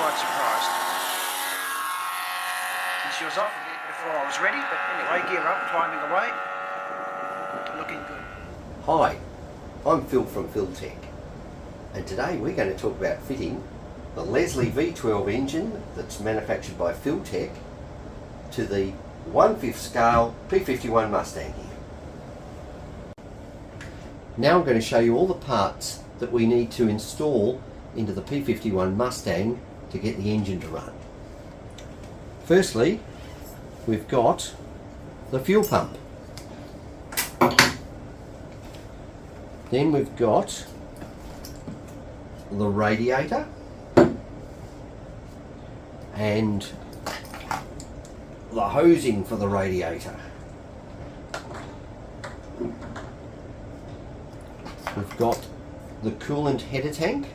quite surprised. She was off a bit before I was ready, but anyway, gear up, climbing away, looking good. Hi, I'm Phil from Philtech, and today we're going to talk about fitting the Lesley V12 engine that's manufactured by Philtech to the 1/5 scale P51 Mustang here. Now I'm going to show you all the parts that we need to install into the P51 Mustang to get the engine to run. Firstly, we've got the fuel pump. Then we've got the radiator and the hosing for the radiator. We've got the coolant header tank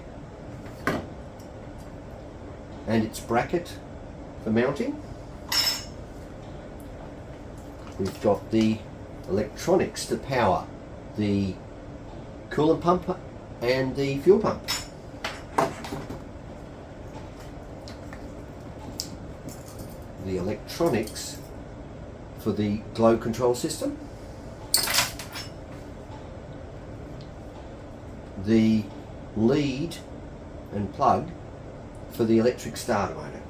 and its bracket for mounting. We've got the electronics to power the coolant pump and the fuel pump. The electronics for the glow control system. The lead and plug for the electric starter motor.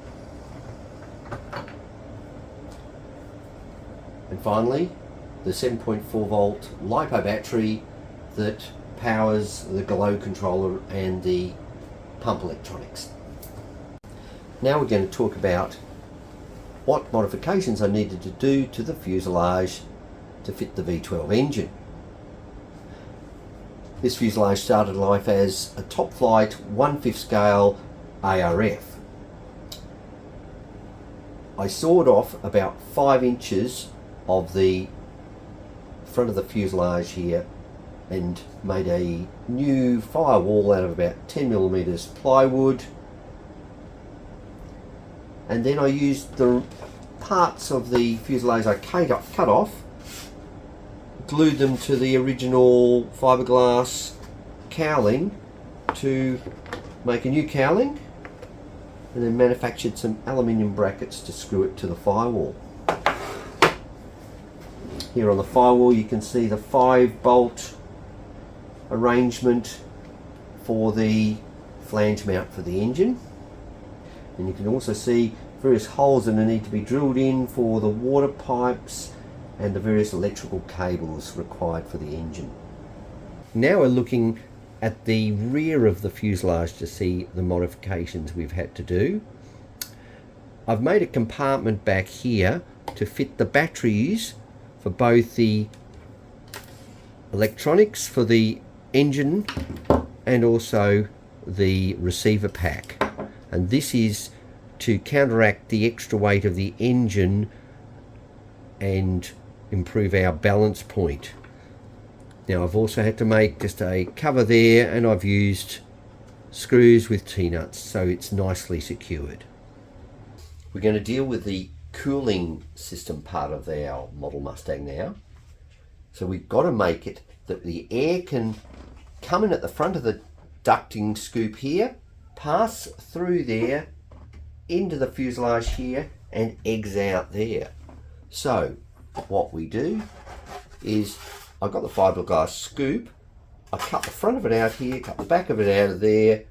And finally, the 7.4 volt LiPo battery that powers the glow controller and the pump electronics. Now we're going to talk about what modifications I needed to do to the fuselage to fit the V12 engine. This fuselage started life as a top flight 1/5 scale ARF. I sawed off about 5 inches of the front of the fuselage here and made a new firewall out of about 10mm plywood, and then I used the parts of the fuselage I cut off, glued them to the original fiberglass cowling to make a new cowling, and then manufactured some aluminium brackets to screw it to the firewall. Here on the firewall you can see the 5-bolt arrangement for the flange mount for the engine, and you can also see various holes that need to be drilled in for the water pipes and the various electrical cables required for the engine. Now we're looking at the rear of the fuselage to see the modifications we've had to do. I've made a compartment back here to fit the batteries for both the electronics for the engine and also the receiver pack, and this is to counteract the extra weight of the engine and improve our balance point. Now I've also had to make just a cover there, and I've used screws with T-nuts so it's nicely secured. We're going to deal with the cooling system part of our model Mustang now. So we've got to make it that the air can come in at the front of the ducting scoop here, pass through there into the fuselage here, and eggs out there. So what we do is, I've got the fiberglass scoop, I cut the front of it out here, cut the back of it out of there,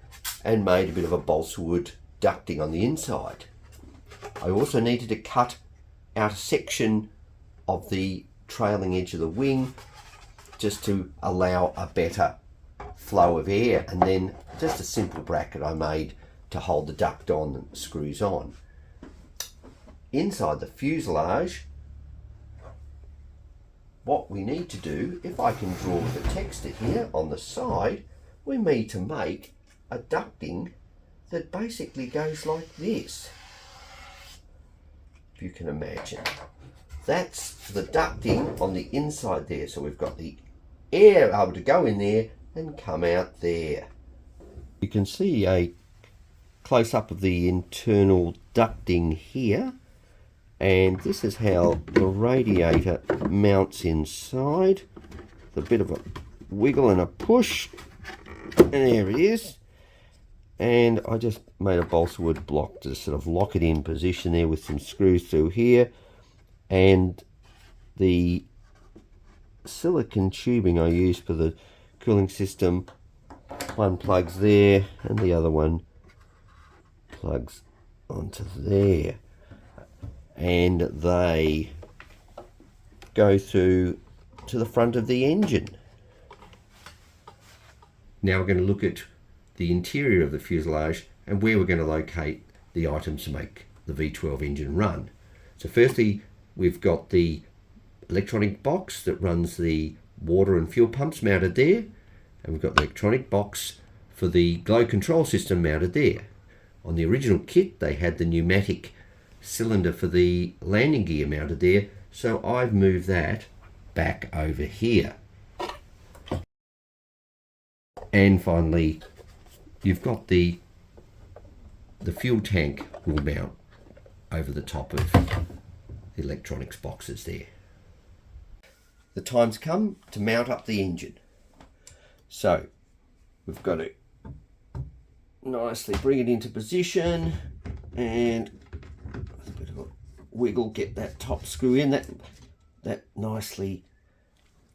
and made a bit of a balsa wood ducting on the inside. I also needed to cut out a section of the trailing edge of the wing just to allow a better flow of air, and then just a simple bracket I made to hold the duct on and screws on. Inside the fuselage, what we need to do, if I can draw with a texture here on the side, we need to make a ducting that basically goes like this, if you can imagine. That's the ducting on the inside there, so we've got the air able to go in there and come out there. You can see a close-up of the internal ducting here, and this is how the radiator mounts inside. A bit of a wiggle and a push, and there it is. and I just made a balsa wood block to sort of lock it in position there with some screws through here, and the silicon tubing I used for the cooling system, one plugs there and the other one plugs onto there, and they go through to the front of the engine. Now we're going to look at the interior of the fuselage and where we're going to locate the items to make the V12 engine run. So firstly, we've got the electronic box that runs the water and fuel pumps mounted there, and we've got the electronic box for the glow control system mounted there. On the original kit they had the pneumatic cylinder for the landing gear mounted there, so I've moved that back over here. And finally, you've got the fuel tank will mount over the top of the electronics boxes there. The time's come to mount up the engine. So we've got to nicely bring it into position and with a bit of a wiggle get that top screw in. That nicely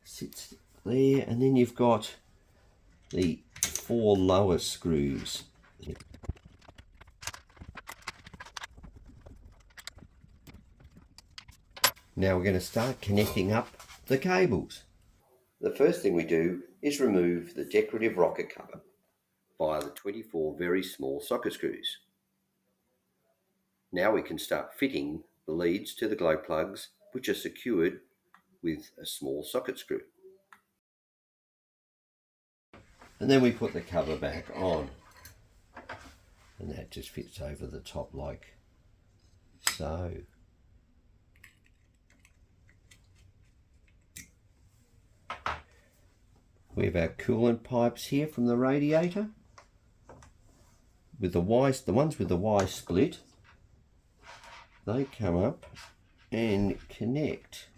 sits there, and then you've got the 4 lower screws. Now we're going to start connecting up the cables. The first thing we do is remove the decorative rocker cover via the 24 very small socket screws. Now we can start fitting the leads to the glow plugs, which are secured with a small socket screw. And then we put the cover back on, and that just fits over the top like so. We have our coolant pipes here from the radiator with the ones with the Y split. They come up and connect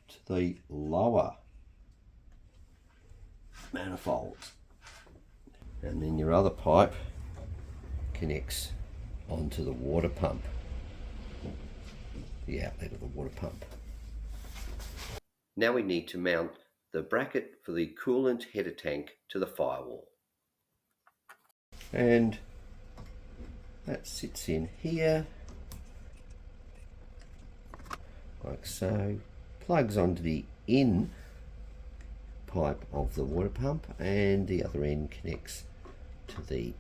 to the lower manifolds, and then your other pipe connects onto the water pump, the outlet of the water pump. Now we need to mount the bracket for the coolant header tank to the firewall, and that sits in here like so, plugs onto the in pipe of the water pump, and the other end connects to the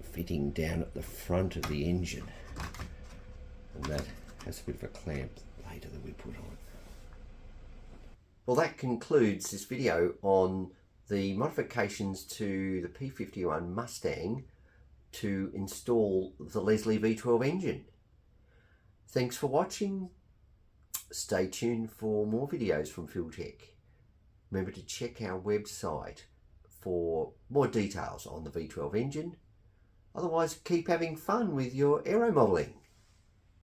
fitting down at the front of the engine, and that has a bit of a clamp later that we put on. Well, that concludes this video on the modifications to the P51 Mustang to install the Lesley V12 engine. Thanks for watching. Stay tuned for more videos from Fueltech. Remember to check our website for more details on the V12 engine. Otherwise, keep having fun with your aero modelling.